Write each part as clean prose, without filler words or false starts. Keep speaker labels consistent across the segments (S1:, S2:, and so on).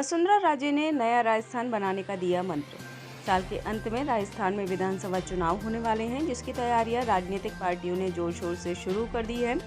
S1: वसुंधरा राजे ने नया राजस्थान बनाने का दिया मंत्र। साल के अंत में राजस्थान में विधानसभा चुनाव होने वाले हैं, जिसकी तैयारियां राजनीतिक पार्टियों ने जोर शोर से शुरू कर दी है।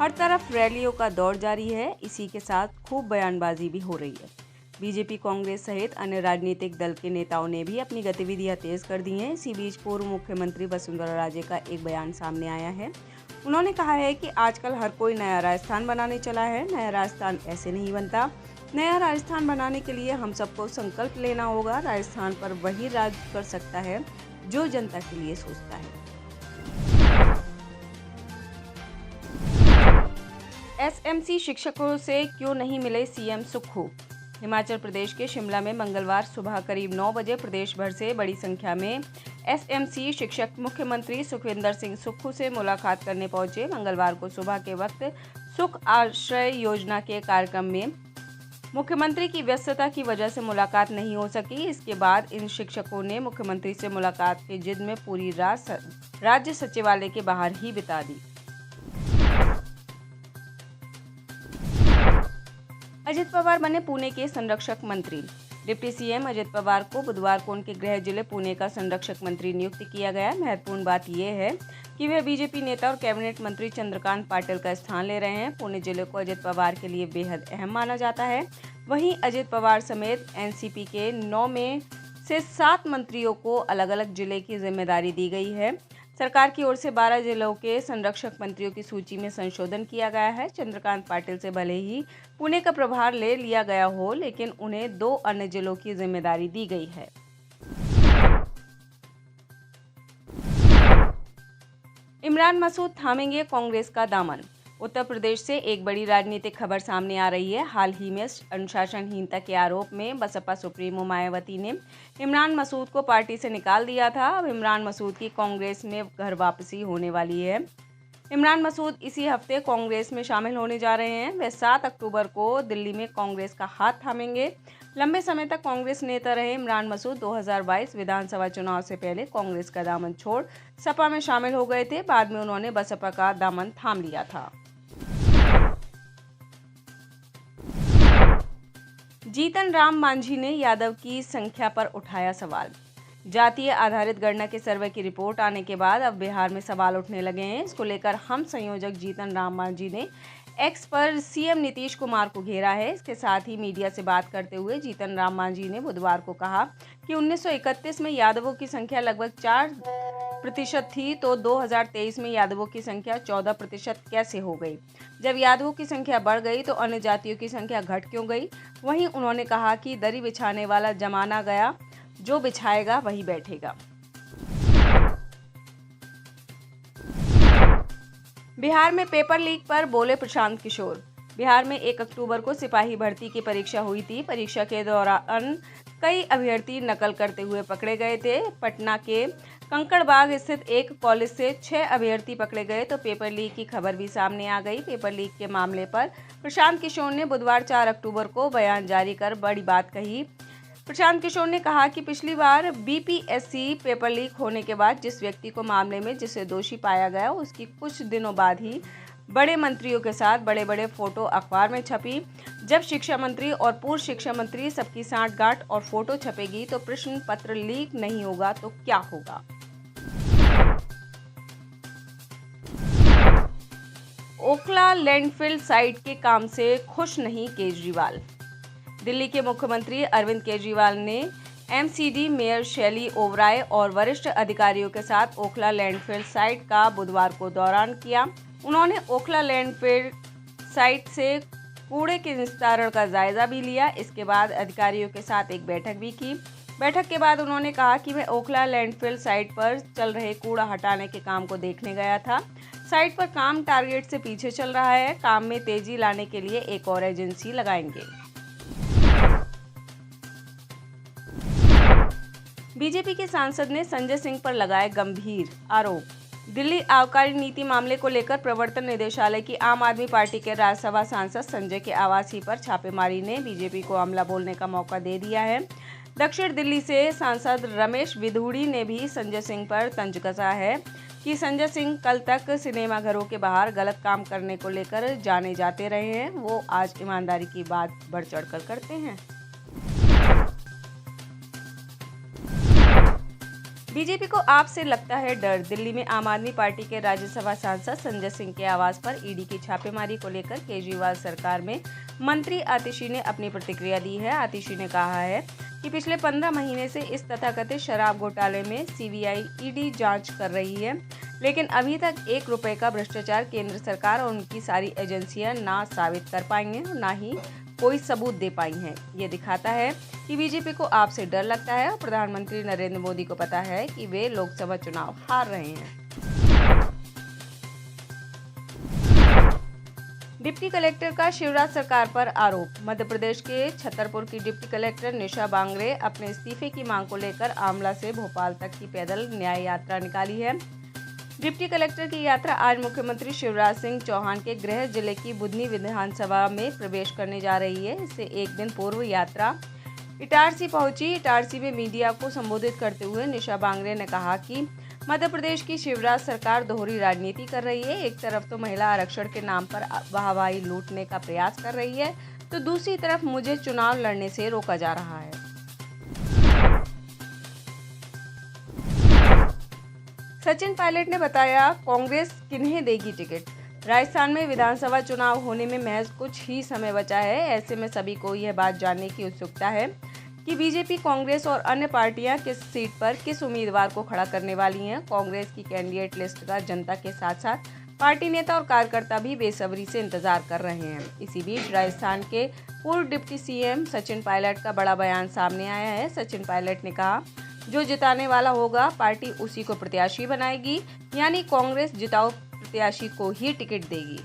S1: हर तरफ रैलियों का दौर जारी है। इसी के साथ खूब बयानबाजी भी हो रही है। बीजेपी, कांग्रेस सहित अन्य राजनीतिक दल के नेताओं ने भी अपनी गतिविधियां तेज कर दी हैं। इसी बीच पूर्व मुख्यमंत्री वसुंधरा राजे का एक बयान सामने आया है। उन्होंने कहा है कि आजकल हर कोई नया राजस्थान बनाने चला है। नया राजस्थान ऐसे नहीं बनता। नया राजस्थान बनाने के लिए हम सबको संकल्प लेना होगा। राजस्थान पर वही राज कर सकता है जो जनता के लिए सोचता है। एसएमसी शिक्षकों से क्यों नहीं मिले सीएम सुक्खू? हिमाचल प्रदेश के शिमला में मंगलवार सुबह करीब 9 बजे प्रदेश भर से बड़ी संख्या में एसएमसी शिक्षक मुख्यमंत्री सुखविंदर सिंह सुक्खू से मुलाकात करने पहुंचे। मंगलवार को सुबह के वक्त सुख आश्रय योजना के कार्यक्रम में मुख्यमंत्री की व्यस्तता की वजह से मुलाकात नहीं हो सकी। इसके बाद इन शिक्षकों ने मुख्यमंत्री से मुलाकात की जिद में पूरी रात राज्य सचिवालय के बाहर ही बिता दी। अजित पवार बने पुणे के संरक्षक मंत्री। डिप्टी सीएम अजित पवार को बुधवार को उनके गृह जिले पुणे का संरक्षक मंत्री नियुक्त किया गया। महत्वपूर्ण बात यह है कि वे बीजेपी नेता और कैबिनेट मंत्री चंद्रकांत पाटिल का स्थान ले रहे हैं। पुणे जिले को अजित पवार के लिए बेहद अहम माना जाता है। वहीं अजित पवार समेत एनसीपी के 9 में से 7 मंत्रियों को अलग अलग जिले की जिम्मेदारी दी गई है। सरकार की ओर से 12 जिलों के संरक्षक मंत्रियों की सूची में संशोधन किया गया है। चंद्रकांत पाटिल से भले ही पुणे का प्रभार ले लिया गया हो, लेकिन उन्हें 2 अन्य जिलों की जिम्मेदारी दी गई है। इमरान मसूद थामेंगे कांग्रेस का दामन। उत्तर प्रदेश से एक बड़ी राजनीतिक खबर सामने आ रही है। हाल ही में अनुशासनहीनता के आरोप में बसपा सुप्रीमो मायावती ने इमरान मसूद को पार्टी से निकाल दिया था। अब इमरान मसूद की कांग्रेस में घर वापसी होने वाली है। इमरान मसूद इसी हफ्ते कांग्रेस में शामिल होने जा रहे हैं। वे 7 अक्टूबर को दिल्ली में कांग्रेस का हाथ थामेंगे। लंबे समय तक कांग्रेस नेता रहे इमरान मसूद 2022 विधानसभा चुनाव से पहले कांग्रेस का दामन छोड़ सपा में शामिल हो गए थे। बाद में उन्होंने बसपा का दामन थाम लिया था। जीतन राम मांझी ने यादव की संख्या पर उठाया सवाल। जातीय आधारित गणना के सर्वे की रिपोर्ट आने के बाद अब बिहार में सवाल उठने लगे हैं। इसको लेकर हम संयोजक जीतन राम मांझी ने एक्स पर सीएम नीतीश कुमार को घेरा है। इसके साथ ही मीडिया से बात करते हुए जीतन राम मांझी ने बुधवार को कहा कि 1931 में यादवों की संख्या लगभग 4% थी, तो 2023 में यादवों की संख्या 14% कैसे हो गई? जब यादवों की संख्या बढ़ गई तो अन्य जातियों की संख्या घट क्यों गई? वहीं उन्होंने कहा कि दरी बिछाने वाला जमाना गया, जो बिछाएगा वही बैठेगा। बिहार में पेपर लीक पर बोले प्रशांत किशोर। बिहार में 1 अक्टूबर को सिपाही भर्ती की परीक्षा हुई थी। परीक्षा के दौरान कई अभ्यर्थी नकल करते हुए पकड़े गए थे। पटना के कंकड़बाग स्थित एक कॉलेज से 6 अभ्यर्थी पकड़े गए तो पेपर लीक की खबर भी सामने आ गई। पेपर लीक के मामले पर प्रशांत किशोर ने बुधवार 4 अक्टूबर को बयान जारी कर बड़ी बात कही। प्रशांत किशोर ने कहा कि पिछली बार बीपीएससी पेपर लीक होने के बाद जिस व्यक्ति को मामले में जिसे दोषी पाया गया, उसकी कुछ दिनों बाद ही बड़े मंत्रियों के साथ बड़े बड़े फोटो अखबार में छपी। जब शिक्षा मंत्री और पूर्व शिक्षा मंत्री सबकी सांठगांठ और फोटो छपेगी तो प्रश्न पत्र लीक नहीं होगा तो क्या होगा? ओखला लैंडफिल साइट के काम से खुश नहीं केजरीवाल। दिल्ली के मुख्यमंत्री अरविंद केजरीवाल ने एमसीडी मेयर शैली ओबराय और वरिष्ठ अधिकारियों के साथ ओखला लैंडफिल साइट का बुधवार को दौरान किया। उन्होंने ओखला लैंडफिल साइट से कूड़े के निस्तारण का जायजा भी लिया। इसके बाद अधिकारियों के साथ एक बैठक भी की। बैठक के बाद उन्होंने कहा कि मैं ओखला लैंडफिल साइट पर चल रहे कूड़ा हटाने के काम को देखने गया था। साइट पर काम टारगेट से पीछे चल रहा है। काम में तेजी लाने के लिए एक और एजेंसी लगाएंगे। बीजेपी के सांसद ने संजय सिंह पर लगाए गंभीर आरोप। दिल्ली आबकारी नीति मामले को लेकर प्रवर्तन निदेशालय की आम आदमी पार्टी के राज्यसभा सांसद संजय के आवास ही पर छापेमारी ने बीजेपी को हमला बोलने का मौका दे दिया है। दक्षिण दिल्ली से सांसद रमेश विधूड़ी ने भी संजय सिंह पर तंज कसा है कि संजय सिंह कल तक सिनेमाघरों के बाहर गलत काम करने को लेकर जाने जाते रहे हैं, वो आज ईमानदारी की बात बढ़ चढ़कर करते हैं। बीजेपी को आप से लगता है डर। दिल्ली में आम आदमी पार्टी के राज्यसभा सांसद संजय सिंह के आवास पर ईडी की छापेमारी को लेकर केजरीवाल सरकार में मंत्री आतिशी ने अपनी प्रतिक्रिया दी है। आतिशी ने कहा है कि पिछले 15 महीने से इस तथाकथित शराब घोटाले में सीबीआई ईडी जांच कर रही है, लेकिन अभी तक 1 रुपए का भ्रष्टाचार केंद्र सरकार और उनकी सारी एजेंसियां ना साबित कर पाई हैं और ना ही कोई सबूत दे पाई हैं। ये दिखाता है कि बीजेपी को आपसे डर लगता है और प्रधानमंत्री नरेंद्र मोदी को पता है कि वे लोकसभा चुनाव हार रहे हैं। डिप्टी कलेक्टर का शिवराज सरकार पर आरोप। मध्य प्रदेश के छतरपुर की डिप्टी कलेक्टर निशा बांगरे अपने इस्तीफे की मांग को लेकर आमला से भोपाल तक की पैदल न्याय यात्रा निकाली है। डिप्टी कलेक्टर की यात्रा आज मुख्यमंत्री शिवराज सिंह चौहान के गृह जिले की बुधनी विधानसभा में प्रवेश करने जा रही है। इससे एक दिन पूर्व यात्रा इटारसी पहुंची। इटारसी में मीडिया को संबोधित करते हुए निशा बांगरे ने कहा कि मध्य प्रदेश की शिवराज सरकार दोहरी राजनीति कर रही है। एक तरफ तो महिला आरक्षण के नाम पर वाहवाही लूटने का प्रयास कर रही है, तो दूसरी तरफ मुझे चुनाव लड़ने से रोका जा रहा है। सचिन पायलट ने बताया कांग्रेस किन्हें देगी टिकट। राजस्थान में विधानसभा चुनाव होने में महज कुछ ही समय बचा है। ऐसे में सभी को यह बात जानने की उत्सुकता है कि बीजेपी, कांग्रेस और अन्य पार्टियां किस सीट पर किस उम्मीदवार को खड़ा करने वाली हैं। कांग्रेस की कैंडिडेट लिस्ट का जनता के साथ साथ पार्टी नेता और कार्यकर्ता भी बेसब्री से इंतजार कर रहे हैं। इसी बीच राजस्थान के पूर्व डिप्टी सीएम सचिन पायलट का बड़ा बयान सामने आया है। सचिन पायलट ने कहा, जो जिताने वाला होगा पार्टी उसी को प्रत्याशी बनाएगी, यानी कांग्रेस जिताऊ प्रत्याशी को ही टिकट देगी।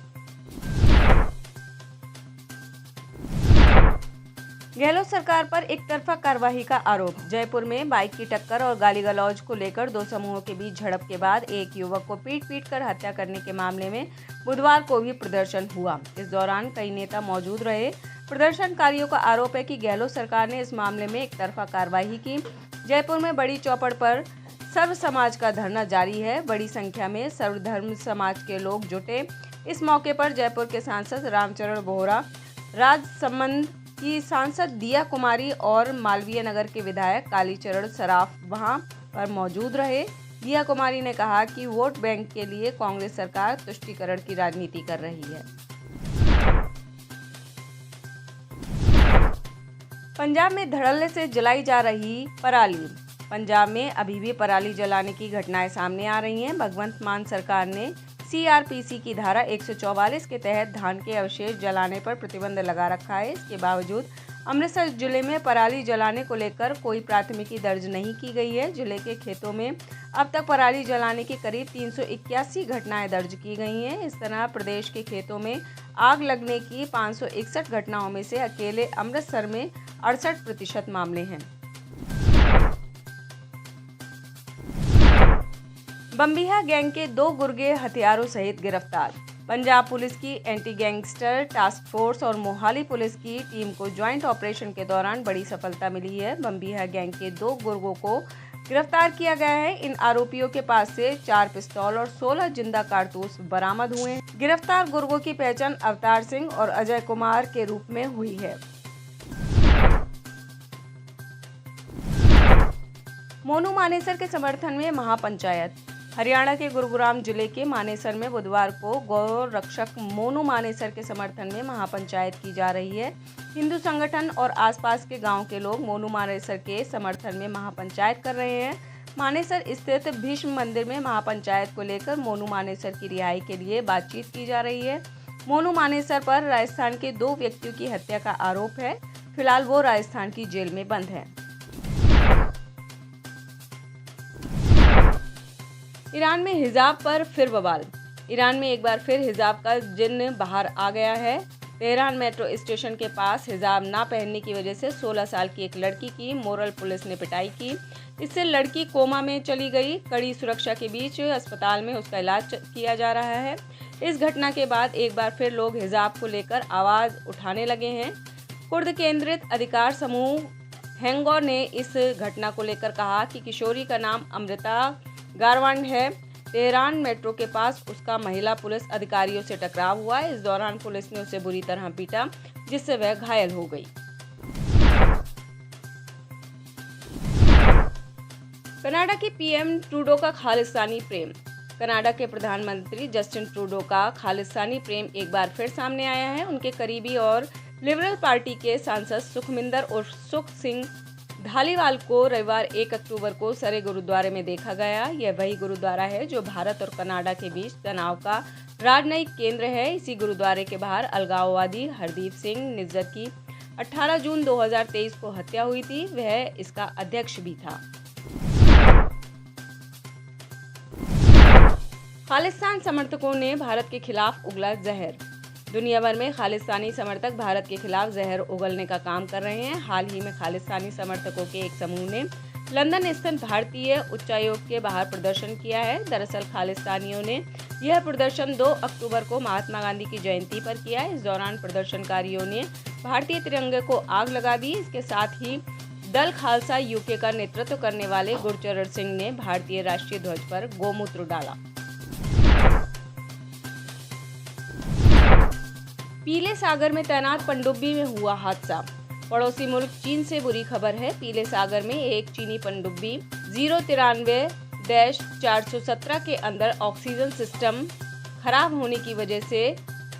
S1: गहलोत सरकार पर एक तरफा कार्रवाई का आरोप। जयपुर में बाइक की टक्कर और गाली गलौज को लेकर 2 समूहों के बीच झड़प के बाद एक युवक को पीट कर हत्या करने के मामले में बुधवार को भी प्रदर्शन हुआ। इस दौरान कई नेता मौजूद रहे। प्रदर्शनकारियों का आरोप है कि गहलोत सरकार ने इस मामले में एक तरफा कार्रवाई की। जयपुर में बड़ी चौपड़ पर सर्व समाज का धरना जारी है। बड़ी संख्या में सर्वधर्म समाज के लोग जुटे। इस मौके पर जयपुर के सांसद रामचरण बोहरा, राजसमंद की सांसद दिया कुमारी और मालवीय नगर के विधायक कालीचरण सराफ वहां पर मौजूद रहे। दिया कुमारी ने कहा कि वोट बैंक के लिए कांग्रेस सरकार तुष्टीकरण की राजनीति कर रही है। पंजाब में धड़ल्ले से जलाई जा रही पराली। पंजाब में अभी भी पराली जलाने की घटनाएं सामने आ रही हैं। भगवंत मान सरकार ने सीआरपीसी की धारा 144 के तहत धान के अवशेष जलाने पर प्रतिबंध लगा रखा है। इसके बावजूद अमृतसर जिले में पराली जलाने को लेकर कोई प्राथमिकी दर्ज नहीं की गई है। जिले के खेतों में अब तक पराली जलाने की करीब 381 घटनाएं दर्ज की गई हैं। इस तरह प्रदेश के खेतों में आग लगने की 561 घटनाओं में से अकेले अमृतसर में 68% मामले हैं। बम्बिहा गैंग के 2 गुर्गे हथियारों सहित गिरफ्तार। पंजाब पुलिस की एंटी गैंगस्टर टास्क फोर्स और मोहाली पुलिस की टीम को ज्वाइंट ऑपरेशन के दौरान बड़ी सफलता मिली है। बम्बिहा गैंग के 2 गुर्गों को गिरफ्तार किया गया है। इन आरोपियों के पास से 4 पिस्तौल और 16 जिंदा कारतूस बरामद हुए हैं। गिरफ्तार गुर्गों की पहचान अवतार सिंह और अजय कुमार के रूप में हुई है। मोनू मानेसर के समर्थन में महापंचायत। हरियाणा के गुरुग्राम जिले के मानेसर में बुधवार को गौ रक्षक मोनू मानेसर के समर्थन में महापंचायत की जा रही है। हिंदू संगठन और आसपास के गांव के लोग मोनू मानेसर के समर्थन में महापंचायत कर रहे हैं। मानेसर स्थित भीष्म मंदिर में महापंचायत को लेकर मोनू मानेसर की रिहाई के लिए बातचीत की जा रही है। मोनू मानेसर पर राजस्थान के 2 व्यक्तियों की हत्या का आरोप है। फिलहाल वो राजस्थान की जेल में बंद है। ईरान में हिजाब पर फिर बवाल। ईरान में एक बार फिर हिजाब का जिन्न बाहर आ गया है। तेहरान मेट्रो स्टेशन के पास हिजाब ना पहनने की वजह से 16 साल की एक लड़की की मोरल पुलिस ने पिटाई की। इससे लड़की कोमा में चली गई। कड़ी सुरक्षा के बीच अस्पताल में उसका इलाज किया जा रहा है। इस घटना के बाद एक बार फिर लोग हिजाब को लेकर आवाज़ उठाने लगे हैं। कुर्द केंद्रित अधिकार समूह हैंगो ने इस घटना को लेकर कहा कि किशोरी का नाम अमृता गारवांड है। तेहरान मेट्रो के पास उसका महिला पुलिस अधिकारियों से टकराव हुआ। इस दौरान पुलिस ने उसे बुरी तरह पीटा, जिससे वह घायल हो गई। कनाडा के पीएम ट्रूडो का खालिस्तानी प्रेम। कनाडा के प्रधानमंत्री जस्टिन ट्रूडो का खालिस्तानी प्रेम एक बार फिर सामने आया है। उनके करीबी और लिबरल पार्टी के सांसद सुखमिंदर उर्फ सुख सिंह धालीवाल को रविवार 1 अक्टूबर को सरे गुरुद्वारे में देखा गया। यह वही गुरुद्वारा है जो भारत और कनाडा के बीच तनाव का राजनयिक केंद्र है। इसी गुरुद्वारे के बाहर अलगाववादी हरदीप सिंह निज्जर की 18 जून 2023 को हत्या हुई थी। वह इसका अध्यक्ष भी था। खालिस्तान समर्थकों ने भारत के खिलाफ उगला जहर। दुनिया भर में खालिस्तानी समर्थक भारत के खिलाफ जहर उगलने का काम कर रहे हैं। हाल ही में खालिस्तानी समर्थकों के एक समूह ने लंदन स्थित भारतीय उच्चायोग के बाहर प्रदर्शन किया है। दरअसल खालिस्तानियों ने यह प्रदर्शन 2 अक्टूबर को महात्मा गांधी की जयंती पर किया। इस दौरान प्रदर्शनकारियों ने भारतीय तिरंगे को आग लगा दी। इसके साथ ही दल खालसा यूके का नेतृत्व करने वाले गुरचरण सिंह ने भारतीय राष्ट्रीय ध्वज पर गोमूत्र डाला। पीले सागर में तैनात पनडुब्बी में हुआ हादसा। पड़ोसी मुल्क चीन से बुरी खबर है। पीले सागर में एक चीनी पनडुब्बी 093-417 के अंदर ऑक्सीजन सिस्टम खराब होने की वजह से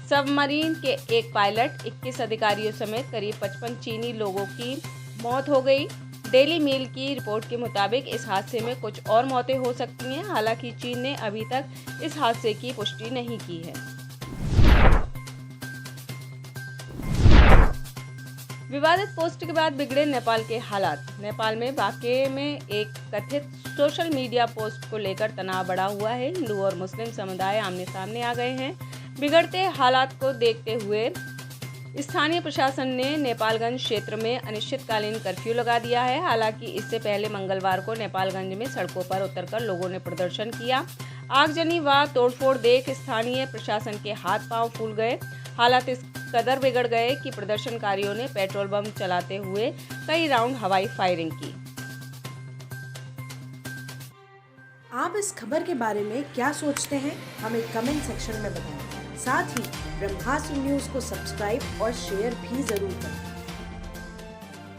S1: सबमरीन के एक पायलट 21 अधिकारियों समेत करीब 55 चीनी लोगों की मौत हो गई। डेली मेल की रिपोर्ट के मुताबिक इस हादसे में कुछ और मौतें हो सकती हैं। हालांकि चीन ने अभी तक इस हादसे की पुष्टि नहीं की है। विवादित पोस्ट के बाद बिगड़े नेपाल के हालात। नेपाल में वाकये में एक कथित सोशल मीडिया पोस्ट को लेकर तनाव बढ़ा हुआ है। हिंदू और मुस्लिम समुदाय आमने सामने आ गए हैं। बिगड़ते हालात को देखते हुए स्थानीय प्रशासन ने नेपालगंज क्षेत्र में अनिश्चितकालीन कर्फ्यू लगा दिया है। हालांकि इससे पहले मंगलवार को नेपालगंज में सड़कों पर उतरकर लोगों ने प्रदर्शन किया। आगजनी व तोड़फोड़ देख स्थानीय प्रशासन के हाथ पांव फूल गए। हालात इस कदर बिगड़ गए कि प्रदर्शनकारियों ने पेट्रोल बम चलाते हुए कई राउंड हवाई फायरिंग की।
S2: आप इस खबर के बारे में क्या सोचते हैं, हमें कमेंट सेक्शन में बताएं। साथ ही ब्रह्मास्त्र न्यूज को सब्सक्राइब और शेयर भी जरूर करें।